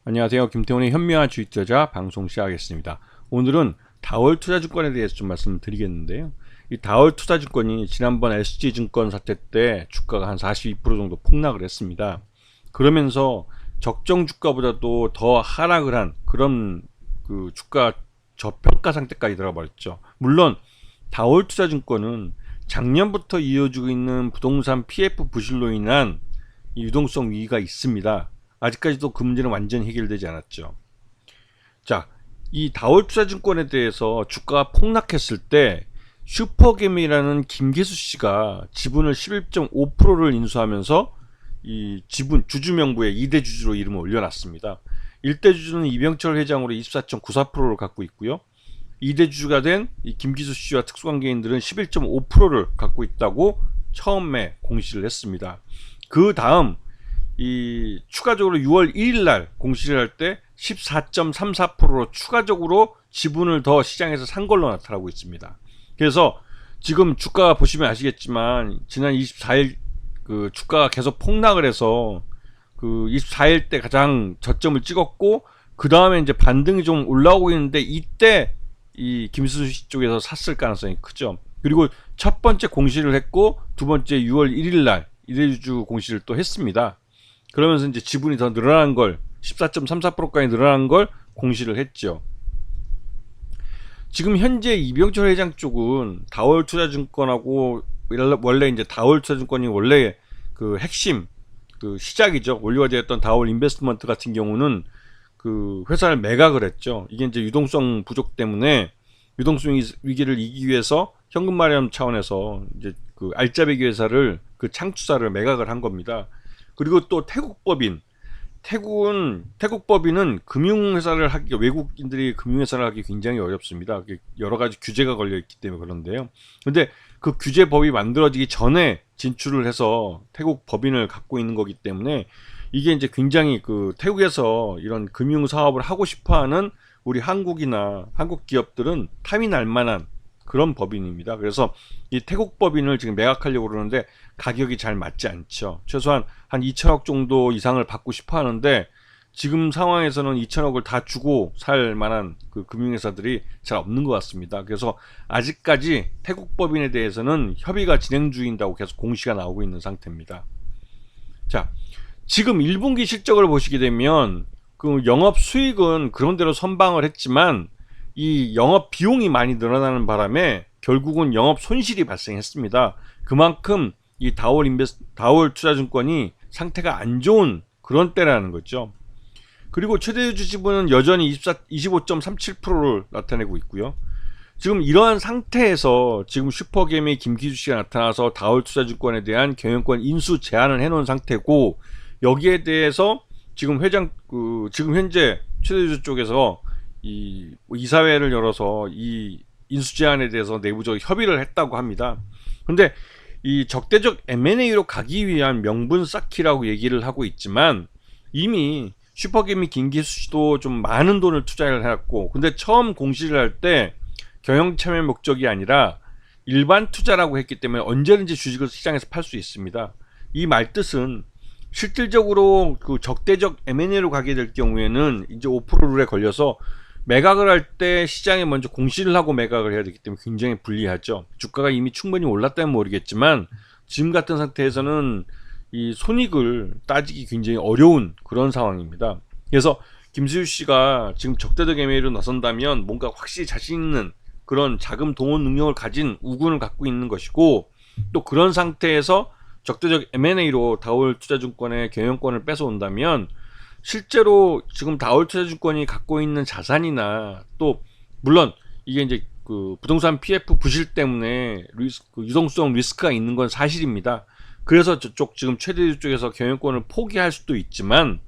안녕하세요. 김태훈의 현명한 주식 투자 방송 시작하겠습니다. 오늘은 다월 투자증권에 대해서 좀 말씀드리겠는데요. 이 다월 투자증권이 지난번 SG증권 사태 때 주가가 한 42% 정도 폭락을 했습니다. 그러면서 적정 주가보다도 더 하락을 한 그런 그 주가 저평가 상태까지 들어가 버렸죠. 물론 다월 투자증권은 작년부터 이어지고 있는 부동산 PF 부실로 인한 이 유동성 위기가 있습니다. 아직까지도 그 문제는 완전히 해결되지 않았죠. 자, 이 다월투자증권에 대해서 주가가 폭락했을 때 슈퍼개미라는 김기수 씨가 지분을 11.5%를 인수하면서 이 지분 주주 명부에 2대 주주로 이름을 올려놨습니다. 1대 주주는 이병철 회장으로 24.94%를 갖고 있고요. 2대 주주가 된 이 김기수 씨와 특수관계인들은 11.5%를 갖고 있다고 처음에 공시를 했습니다. 그 다음 이 추가적으로 6월 1일 날 공시를 할 때 14.34%로 추가적으로 지분을 더 시장에서 산 걸로 나타나고 있습니다. 그래서 지금 주가 보시면 아시겠지만 지난 24일 그 주가가 계속 폭락을 해서 그 24일 때 가장 저점을 찍었고 그 다음에 이제 반등이 좀 올라오고 있는데 이때 이 김수수 쪽에서 샀을 가능성이 크죠. 그리고 첫 번째 공시를 했고 두 번째 6월 1일 날 이대주주 공시를 또 했습니다. 그러면서 이제 지분이 더 늘어난 걸 14.34%까지 늘어난 걸 공시를 했죠. 지금 현재 이병철 회장 쪽은 다월투자증권하고 원래 이제 다월투자증권이 원래 그 핵심 그 시작이죠. 원료가 되었던 다월 인베스트먼트 같은 경우는 그 회사를 매각을 했죠. 이게 이제 유동성 부족 때문에 유동성 위기를 이기기 위해서 현금 마련 차원에서 이제 그 알짜배기 회사를 그 창투사를 매각을 한 겁니다. 그리고 또 태국법인은 금융회사를 하기 외국인들이 금융회사를 하기 굉장히 어렵습니다. 여러 가지 규제가 걸려 있기 때문에 그런데요. 근데 그 규제법이 만들어지기 전에 진출을 해서 태국 법인을 갖고 있는 거기 때문에 이게 이제 굉장히 그 태국에서 이런 금융 사업을 하고 싶어하는 우리 한국이나 한국 기업들은 탐이 날 만한 그런 법인입니다. 그래서 이 태국 법인을 지금 매각하려고 그러는데 가격이 잘 맞지 않죠. 최소한 한 2천억 정도 이상을 받고 싶어 하는데 지금 상황에서는 2천억을 다 주고 살 만한 그 금융회사들이 잘 없는 것 같습니다. 그래서 아직까지 태국 법인에 대해서는 협의가 진행 중이라고 계속 공시가 나오고 있는 상태입니다. 자, 지금 1분기 실적을 보시게 되면 그 영업 수익은 그런대로 선방을 했지만 이 영업 비용이 많이 늘어나는 바람에 결국은 영업 손실이 발생했습니다. 그만큼 이 다월 투자증권이 상태가 안 좋은 그런 때라는 거죠. 그리고 최대주주 지분은 여전히 25.37%를 나타내고 있고요. 지금 이러한 상태에서 지금 슈퍼개미 김기수 씨가 나타나서 다월 투자증권에 대한 경영권 인수 제안을 해놓은 상태고 여기에 대해서 지금 지금 현재 최대주주 쪽에서 이사회를 열어서 이 인수 제안에 대해서 내부적 협의를 했다고 합니다. 근데 이 적대적 M&A로 가기 위한 명분 쌓기라고 얘기를 하고 있지만 이미 슈퍼개미 김기수 씨도 좀 많은 돈을 투자를 해왔고 근데 처음 공시를 할 때 경영 참여 목적이 아니라 일반 투자라고 했기 때문에 언제든지 주식을 시장에서 팔 수 있습니다. 이 말뜻은 실질적으로 그 적대적 M&A로 가게 될 경우에는 이제 5% 룰에 걸려서 매각을 할 때 시장에 먼저 공시를 하고 매각을 해야 되기 때문에 굉장히 불리하죠. 주가가 이미 충분히 올랐다면 모르겠지만 지금 같은 상태에서는 이 손익을 따지기 굉장히 어려운 그런 상황입니다. 그래서 김수유 씨가 지금 적대적 M&A로 나선다면 뭔가 확실히 자신 있는 그런 자금 동원 능력을 가진 우군을 갖고 있는 것이고 또 그런 상태에서 적대적 M&A로 다올투자증권의 경영권을 뺏어온다면 실제로 지금 다올투자증권이 갖고 있는 자산이나 또 물론 이게 이제 그 부동산 PF 부실 때문에 유동성 리스크가 있는 건 사실입니다. 그래서 저쪽 지금 최대주 쪽에서 경영권을 포기할 수도 있지만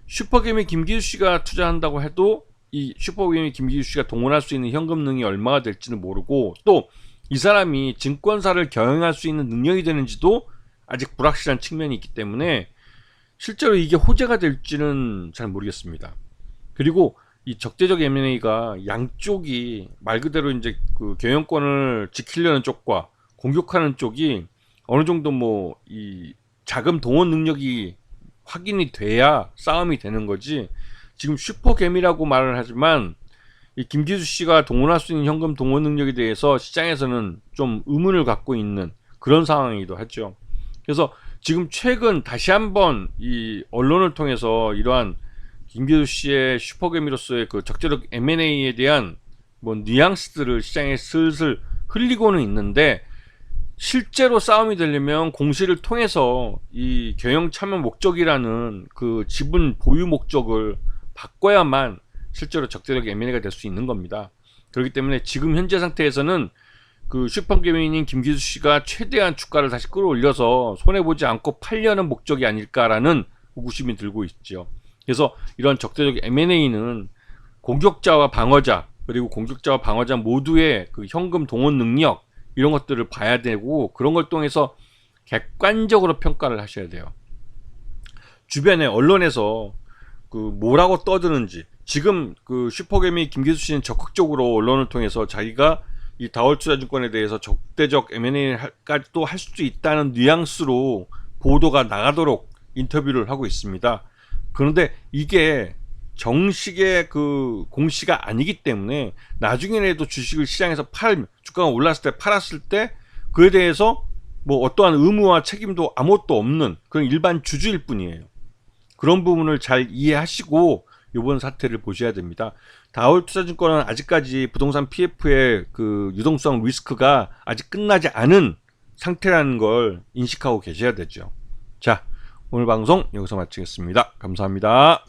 슈퍼개미 김기수 씨가 투자한다고 해도 이 슈퍼개미 김기수 씨가 동원할 수 있는 현금능이 얼마가 될지는 모르고 또 이 사람이 증권사를 경영할 수 있는 능력이 되는지도 아직 불확실한 측면이 있기 때문에 실제로 이게 호재가 될지는 잘 모르겠습니다. 그리고 이 적대적 M&A가 양쪽이 말 그대로 이제 그 경영권을 지키려는 쪽과 공격하는 쪽이 어느 정도 뭐 이 자금 동원 능력이 확인이 돼야 싸움이 되는 거지 지금 슈퍼개미라고 말을 하지만 이 김기수 씨가 동원할 수 있는 현금 동원 능력에 대해서 시장에서는 좀 의문을 갖고 있는 그런 상황이기도 하죠. 그래서 지금 최근 다시 한번 이 언론을 통해서 이러한 김기수 씨의 슈퍼개미로서의 그 적재적 M&A에 대한 뭐 뉘앙스들을 시장에 슬슬 흘리고는 있는데, 실제로 싸움이 되려면 공시를 통해서 이 경영 참여 목적이라는 그 지분 보유 목적을 바꿔야만 실제로 적재적 M&A가 될 수 있는 겁니다. 그렇기 때문에 지금 현재 상태에서는 그 슈퍼개미인 김기수 씨가 최대한 주가를 다시 끌어올려서 손해보지 않고 팔려는 목적이 아닐까라는 의구심이 들고 있죠. 그래서 이런 적대적 M&A는 공격자와 방어자, 그리고 공격자와 방어자 모두의 그 현금 동원 능력, 이런 것들을 봐야 되고, 그런 걸 통해서 객관적으로 평가를 하셔야 돼요. 주변에 언론에서 그 뭐라고 떠드는지, 지금 그 슈퍼개미 김기수 씨는 적극적으로 언론을 통해서 자기가 이 다월투자증권에 대해서 적대적 M&A까지도 할 수도 있다는 뉘앙스로 보도가 나가도록 인터뷰를 하고 있습니다. 그런데 이게 정식의 그 공시가 아니기 때문에 나중에라도 주식을 시장에서 주가가 올랐을 때 팔았을 때 그에 대해서 뭐 어떠한 의무와 책임도 아무것도 없는 그런 일반 주주일 뿐이에요. 그런 부분을 잘 이해하시고 이번 사태를 보셔야 됩니다. 다올투자증권은 아직까지 부동산 PF의 그 유동성 리스크가 아직 끝나지 않은 상태라는 걸 인식하고 계셔야 되죠. 자, 오늘 방송 여기서 마치겠습니다. 감사합니다.